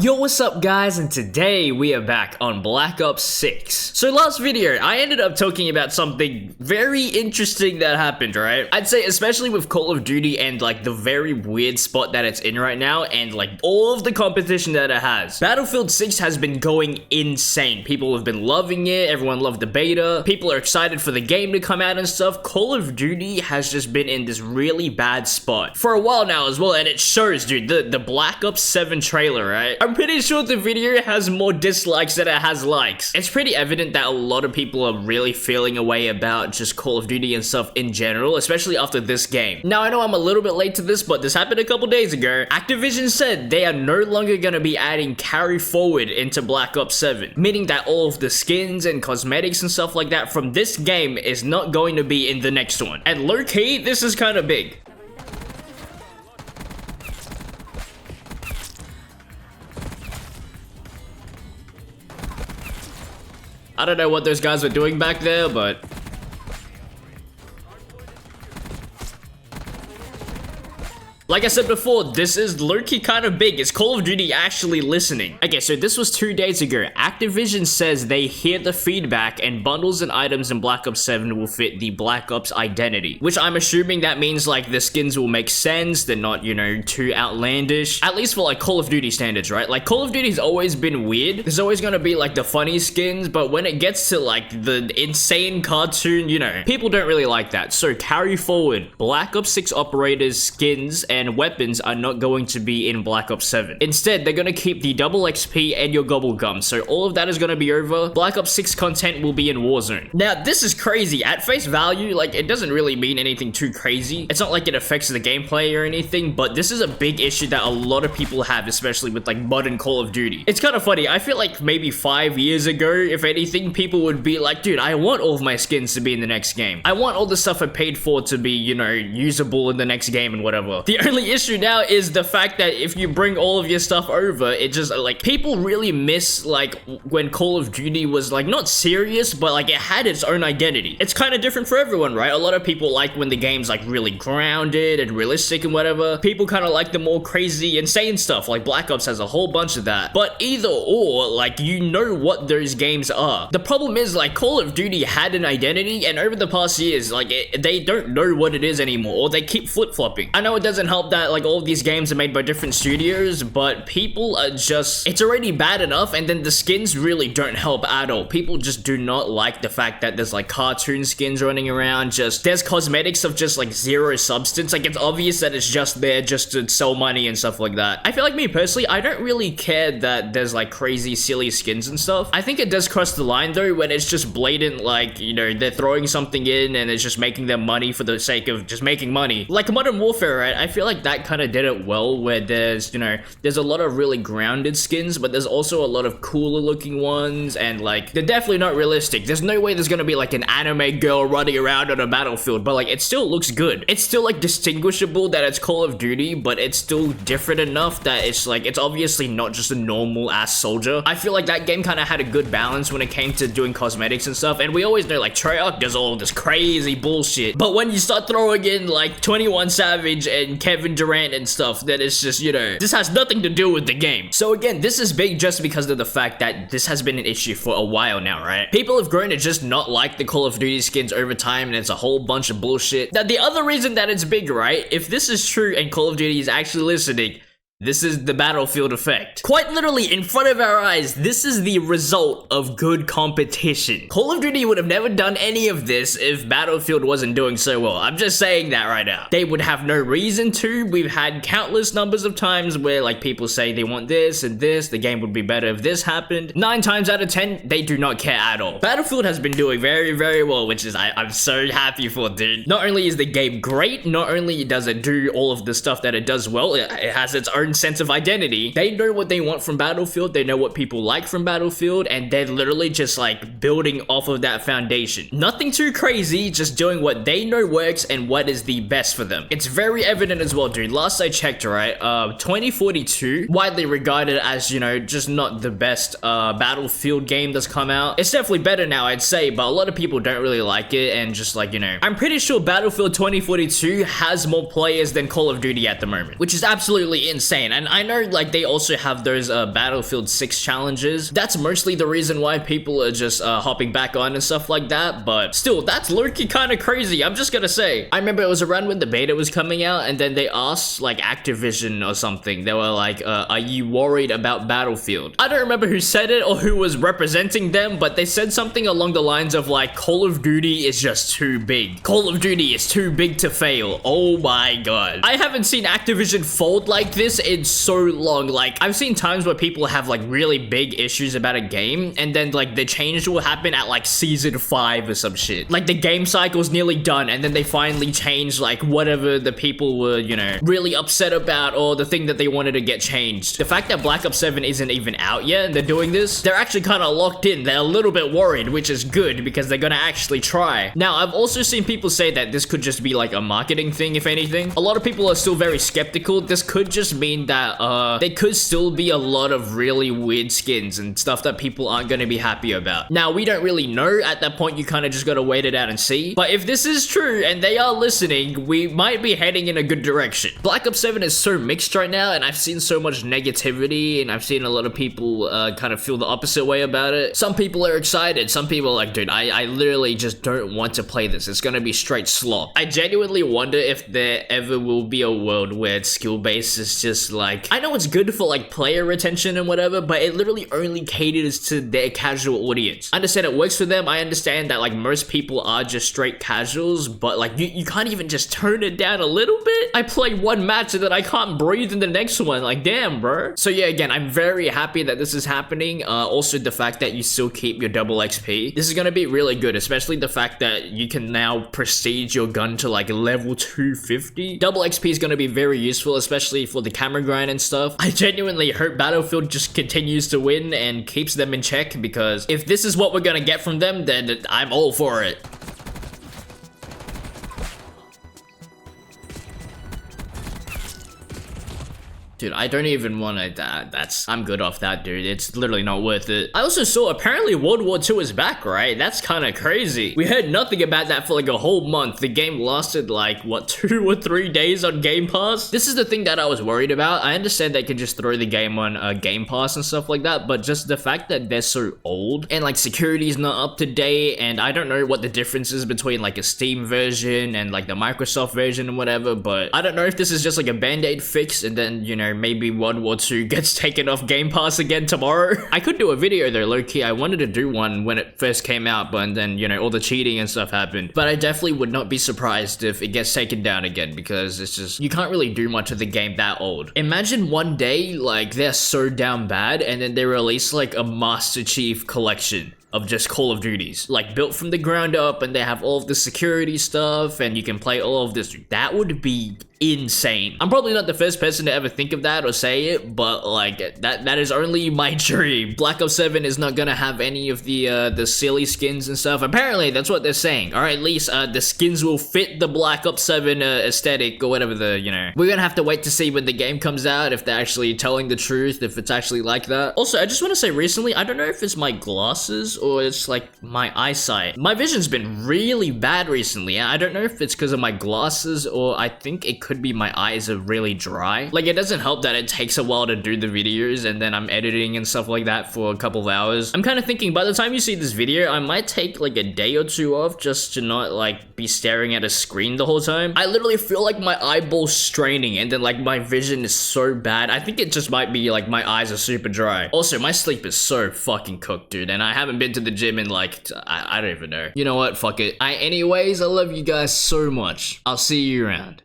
Yo, what's up guys, and today we are back on Black Ops 6. So last video, I ended up talking about something very interesting that happened, right? I'd say especially with Call of Duty and like the very weird spot that it's in right now and like all of the competition that it has. Battlefield 6 has been going insane. People have been loving it, everyone loved the beta, people are excited for the game to come out and stuff. Call of Duty has just been in this really bad spot for a while now as well, and it shows, dude. The Black Ops 7 trailer, right? I'm pretty sure the video has more dislikes than it has likes. It's pretty evident that a lot of people are really feeling a way about just Call of Duty and stuff in general, especially after this game. Now, I know I'm a little bit late to this, but this happened a couple days ago. Activision said they are no longer going to be adding carry forward into Black Ops 7, meaning that all of the skins and cosmetics and stuff like that from this game is not going to be in the next one. And low-key, this is kind of big. I don't know what those guys were doing back there, but like I said before, this is low-key kind of big. Is Call of Duty actually listening? Okay, so this was 2 days ago. Activision says they hear the feedback and bundles and items in Black Ops 7 will fit the Black Ops identity, which I'm assuming that means like the skins will make sense. They're not, you know, too outlandish, at least for like Call of Duty standards, right? Like Call of Duty's always been weird. There's always gonna be like the funny skins, but when it gets to like the insane cartoon, you know, people don't really like that. So carry forward, Black Ops 6 operators skins and weapons are not going to be in Black Ops 7. Instead, they're going to keep the double XP and your gobble gum. So all of that is going to be over. Black Ops 6 content will be in Warzone. Now, this is crazy. At face value, like, it doesn't really mean anything too crazy. It's not like it affects the gameplay or anything, but this is a big issue that a lot of people have, especially with like modern Call of Duty. It's kind of funny. I feel like maybe 5 years ago, if anything, people would be like, dude, I want all of my skins to be in the next game. I want all the stuff I paid for to be, you know, usable in the next game and whatever. The only issue now is the fact that if you bring all of your stuff over, it just like people really miss like when Call of Duty was like not serious, but like it had its own identity. It's kind of different for everyone, right? A lot of people like when the game's like really grounded and realistic and whatever. People kind of like the more crazy, insane stuff. Like Black Ops has a whole bunch of that. But either or, like you know what those games are. The problem is like Call of Duty had an identity, and over the past years, like they don't know what it is anymore, or they keep flip-flopping. I know it doesn't help that like all of these games are made by different studios, but people are just, it's already bad enough, and then the skins really don't help at all. People just do not like the fact that there's like cartoon skins running around, just there's cosmetics of just like zero substance. Like it's obvious that it's just there just to sell money and stuff like that. I feel like me personally, I don't really care that there's like crazy silly skins and stuff. I think it does cross the line though when it's just blatant, like, you know, they're throwing something in and it's just making them money for the sake of just making money. Like Modern Warfare, right? I feel like that kind of did it well, where there's, you know, there's a lot of really grounded skins, but there's also a lot of cooler looking ones, and like they're definitely not realistic. There's no way there's gonna be like an anime girl running around on a battlefield, but like it still looks good. It's still like distinguishable that it's Call of Duty, but it's still different enough that it's like it's obviously not just a normal ass soldier. I feel like that game kind of had a good balance when it came to doing cosmetics and stuff, and we always know like Treyarch does all this crazy bullshit, but when you start throwing in like 21 Savage and Kevin Durant and stuff, that it's just, you know, this has nothing to do with the game. So again, this is big just because of the fact that this has been an issue for a while now, right? People have grown to just not like the Call of Duty skins over time, and it's a whole bunch of bullshit. Now, the other reason that it's big, right? If this is true and Call of Duty is actually listening, this is the Battlefield effect. Quite literally, in front of our eyes, this is the result of good competition. Call of Duty would have never done any of this if Battlefield wasn't doing so well. I'm just saying that right now. They would have no reason to. We've had countless numbers of times where like people say they want this and this, the game would be better if this happened. 9 times out of 10, they do not care at all. Battlefield has been doing very, very well, which is I'm so happy for, dude. Not only is the game great, not only does it do all of the stuff that it does well, it has its own sense of identity. They know what they want from Battlefield, they know what people like from Battlefield, and they're literally just like building off of that foundation. Nothing too crazy, just doing what they know works and what is the best for them. It's very evident as well, dude. Last I checked, right, 2042, widely regarded as, you know, just not the best Battlefield game that's come out. It's definitely better now, I'd say, but a lot of people don't really like it, and just like, you know, I'm pretty sure Battlefield 2042 has more players than Call of Duty at the moment, which is absolutely insane. insane. And I know like they also have those Battlefield 6 challenges. That's mostly the reason why people are just hopping back on and stuff like that, but still, that's low-key kind of crazy. I'm just gonna say, I remember it was around when the beta was coming out, and then they asked like Activision or something. They were like, are you worried about Battlefield? I don't remember who said it or who was representing them, but they said something along the lines of like, Call of Duty is just too big. Call of Duty is too big to fail. Oh my god. I haven't seen Activision fold like this in so long. Like, I've seen times where people have like really big issues about a game, and then like the change will happen at like season 5 or some shit. Like the game cycle's nearly done, and then they finally change like whatever the people were, you know, really upset about, or the thing that they wanted to get changed. The fact that Black Ops 7 isn't even out yet and they're doing this, they're actually kind of locked in. They're a little bit worried, which is good because they're gonna actually try. Now, I've also seen people say that this could just be like a marketing thing, if anything. A lot of people are still very skeptical. This could just mean that there could still be a lot of really weird skins and stuff that people aren't gonna be happy about. Now, we don't really know. At that point, you kind of just gotta wait it out and see. But if this is true and they are listening, we might be heading in a good direction. Black Ops 7 is so mixed right now, and I've seen so much negativity, and I've seen a lot of people kind of feel the opposite way about it. Some people are excited. Some people are like, dude, I literally just don't want to play this. It's gonna be straight slop. I genuinely wonder if there ever will be a world where skill-based is just like, I know it's good for like player retention and whatever, but it literally only caters to their casual audience. I understand it works for them. I understand that like most people are just straight casuals, but like you can't even just turn it down a little bit. I play one match and then I can't breathe in the next one. Like, damn, bro. So yeah, again, I'm very happy that this is happening. Also, the fact that you still keep your double XP. This is gonna be really good, especially the fact that you can now prestige your gun to like level 250. Double XP is gonna be very useful, especially for the camera grind and stuff. I genuinely hope Battlefield just continues to win and keeps them in check, because if this is what we're gonna get from them, then I'm all for it. Dude, I don't even want to, I'm good off that, dude. It's literally not worth it. I also saw apparently World War II is back, right? That's kind of crazy. We heard nothing about that for like a whole month. The game lasted like, what, 2 or 3 days on Game Pass? This is the thing that I was worried about. I understand they could just throw the game on Game Pass and stuff like that, but just the fact that they're so old and like security is not up to date, and I don't know what the difference is between like a Steam version and like the Microsoft version and whatever, but I don't know if this is just like a band-aid fix, and then, you know, maybe World War II gets taken off Game Pass again tomorrow. I could do a video though, low-key. I wanted to do one when it first came out, but then, you know, all the cheating and stuff happened. But I definitely would not be surprised if it gets taken down again, because it's just, you can't really do much of the game that old. Imagine one day, like, they're so down bad, and then they release like a Master Chief collection of just Call of Duties, like built from the ground up, and they have all of the security stuff, and you can play all of this. That would be insane. I'm probably not the first person to ever think of that or say it, but like that is only my dream. Black Ops 7 is not gonna have any of the silly skins and stuff. Apparently that's what they're saying, or at least the skins will fit the Black Ops 7 aesthetic, or whatever the, you know. We're gonna have to wait to see when the game comes out if they're actually telling the truth, if it's actually like that. Also, I just want to say recently, I don't know if it's my glasses or it's like my eyesight. My vision's been really bad recently. I don't know if it's because of my glasses, or I think it could be my eyes are really dry. Like, it doesn't help that it takes a while to do the videos, and then I'm editing and stuff like that for a couple of hours. I'm kind of thinking by the time you see this video, I might take like a day or two off just to not like be staring at a screen the whole time. I literally feel like my eyeball's straining, and then like my vision is so bad. I think it just might be like my eyes are super dry. Also, my sleep is so fucking cooked, dude, and I haven't been to the gym in like, I don't even know. You know what? Fuck it. Anyways, I love you guys so much. I'll see you around.